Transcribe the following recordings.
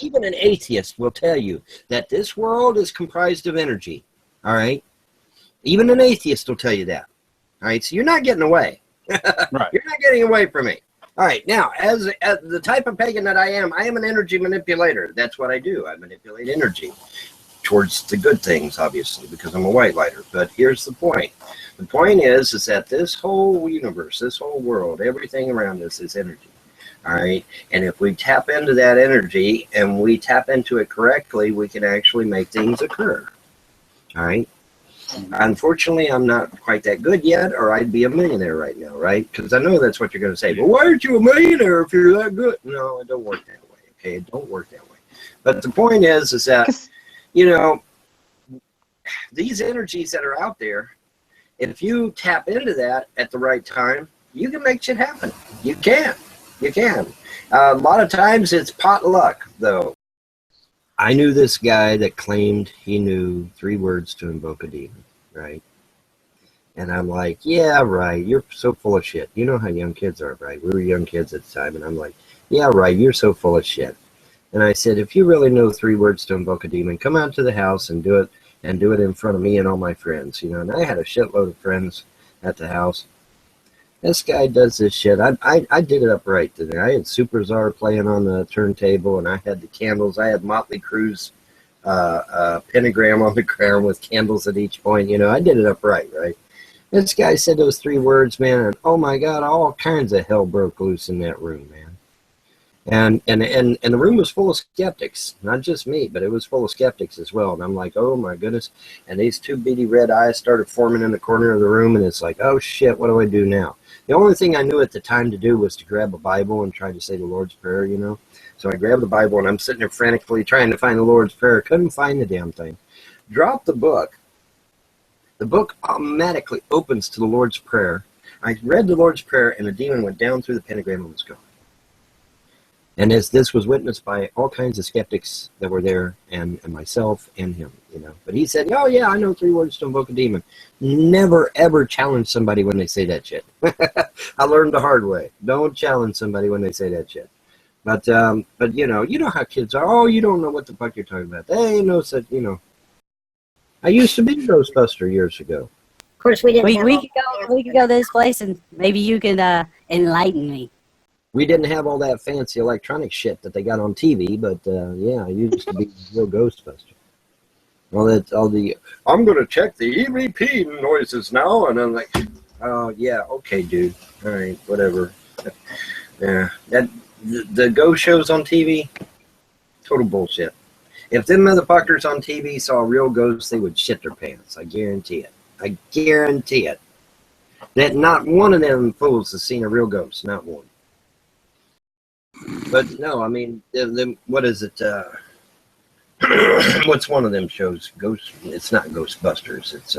even an atheist will tell you that this world is comprised of energy. All right? Even an atheist will tell you that. All right? So you're not getting away. Right. You're not getting away from me. All right. Now, as the type of pagan that I am an energy manipulator. That's what I do. I manipulate energy towards the good things, obviously, because I'm a white lighter. But here's the point. The point is that this whole universe, this whole world, everything around us is energy. All right. And if we tap into that energy and we tap into it correctly, we can actually make things occur. All right. Unfortunately, I'm not quite that good yet, or I'd be a millionaire right now, right? Because I know that's what you're going to say. Well, why aren't you a millionaire if you're that good? No, it don't work that way. Okay, it don't work that way. But the point is that, you know, these energies that are out there, if you tap into that at the right time, you can make shit happen. You can. You can. A lot of times it's pot luck, though. I knew this guy that claimed he knew 3 words to invoke a demon, right? And I'm like, yeah, right, you're so full of shit. You know how young kids are, right? We were young kids at the time, and I'm like, yeah, right, you're so full of shit. And I said, if you really know 3 words to invoke a demon, come out to the house and do it in front of me and all my friends, you know. And I had a shitload of friends at the house. This guy does this shit. I did it up right today. I had Super Czar playing on the turntable, and I had the candles. I had Motley Crue's pentagram on the ground with candles at each point. You know, I did it up right? This guy said those 3 words, man, and oh my God, all kinds of hell broke loose in that room, man. And the room was full of skeptics, not just me, but it was full of skeptics as well. And I'm like, oh my goodness. And these 2 beady red eyes started forming in the corner of the room, and it's like, oh shit, what do I do now? The only thing I knew at the time to do was to grab a Bible and try to say the Lord's Prayer, you know. So I grabbed the Bible, and I'm sitting there frantically trying to find the Lord's Prayer. Couldn't find the damn thing. Dropped the book. The book automatically opens to the Lord's Prayer. I read the Lord's Prayer, and the demon went down through the pentagram and was gone. And as this was witnessed by all kinds of skeptics that were there, and myself and him, you know. But he said, oh, yeah, I know 3 words to invoke a demon. Never, ever challenge somebody when they say that shit. I learned the hard way. Don't challenge somebody when they say that shit. But you know how kids are. Oh, you don't know what the fuck you're talking about. They ain't no such, you know. I used to be a Ghostbuster years ago. Of course, we didn't. We could go to this place, and maybe you can enlighten me. We didn't have all that fancy electronic shit that they got on TV, but yeah, I used to be a real Ghostbuster. I'm going to check the EVP noises now, and I'm like, oh, yeah, okay, dude. All right, whatever. Yeah, the ghost shows on TV, total bullshit. If them motherfuckers on TV saw real ghosts, they would shit their pants. I guarantee it. I guarantee it. That not one of them fools has seen a real ghost, not one. But no, I mean, what is it? What's one of them shows? Ghost? It's not Ghostbusters. It's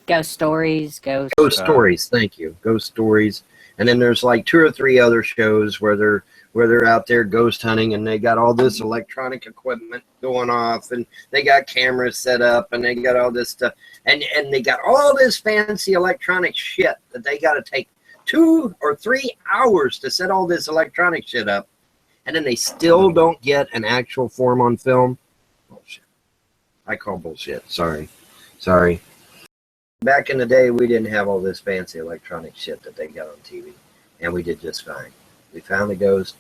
Ghost Stories. Ghost Stories. Thank you. Ghost Stories. And then there's like 2 or 3 other shows where they're out there ghost hunting, and they got all this electronic equipment going off, and they got cameras set up, and they got all this stuff, and they got all this fancy electronic shit that they got to take 2 or 3 hours to set all this electronic shit up, and then they still don't get an actual form on film. Bullshit. I call bullshit. Sorry. Back in the day, we didn't have all this fancy electronic shit that they got on TV, and we did just fine. We found the ghost,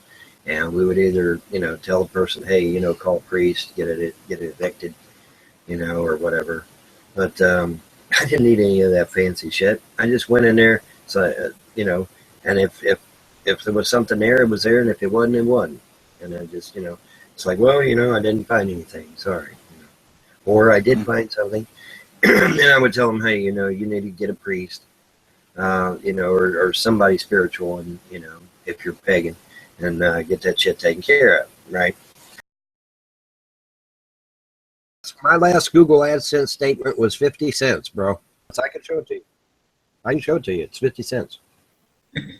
and we would either, you know, tell the person, hey, you know, call a priest, get it evicted, you know, or whatever. But I didn't need any of that fancy shit. I just went in there, so you know, and if there was something there, it was there, and if it wasn't, it wasn't. And I just, you know, it's like, well, you know, I didn't find anything. Sorry. You know. Or I did find something, and I would tell them, hey, you know, you need to get a priest, you know, or somebody spiritual, and, you know, if you're pagan, and get that shit taken care of, right? My last Google AdSense statement was 50 cents, bro. So I can show it to you. I can show it to you. It's 50 cents.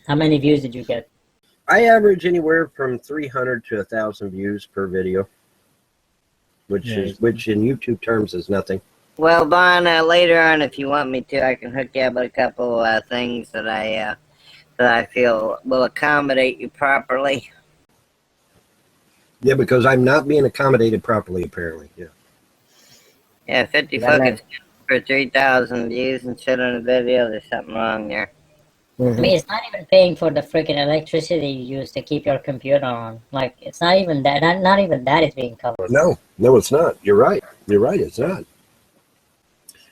How many views did you get? I average anywhere from 300 to 1,000 views per video, which in YouTube terms is nothing. Well, Bon, later on, if you want me to, I can hook you up with a couple things that I feel will accommodate you properly. Yeah, because I'm not being accommodated properly, apparently. Yeah. Yeah, 50 Well, fucking cents for 3,000 views and shit on a video. There's something wrong there. I mean, it's not even paying for the freaking electricity you use to keep your computer on. Like, it's not even that. Not even that is being covered. No, it's not. You're right. You're right. It's not.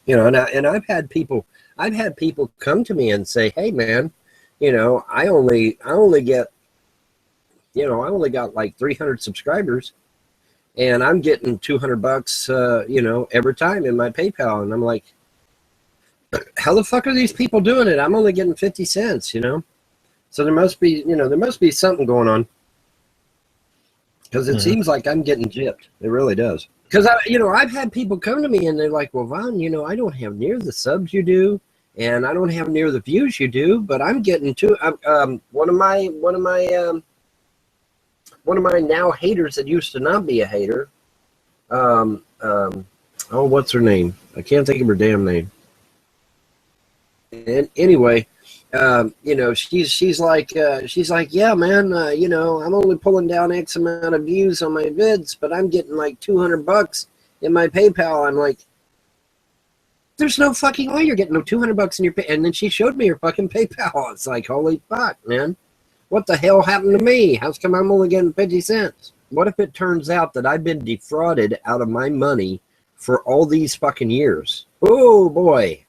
You know, and I've had people come to me and say, "Hey, man, you know, I only get, you know, I only got like 300 subscribers, and I'm getting $200, you know, every time in my PayPal." And I'm like, how the fuck are these people doing it? I'm only getting 50 cents, you know? So there must be something going on. Because it seems like I'm getting gypped. It really does. Because, I've had people come to me and they're like, well, Vaughn, you know, I don't have near the subs you do, and I don't have near the views you do, but I'm getting one of my now haters that used to not be a hater, what's her name? I can't think of her damn name. And anyway, you know, she's like, yeah, man, you know, I'm only pulling down X amount of views on my vids, but I'm getting like $200 in my PayPal. I'm like, there's no fucking way you're getting no $200 in your pay. And then she showed me her fucking PayPal. It's like, holy fuck, man, what the hell happened to me? How's come I'm only getting 50 cents? What if it turns out that I've been defrauded out of my money for all these fucking years? Oh boy.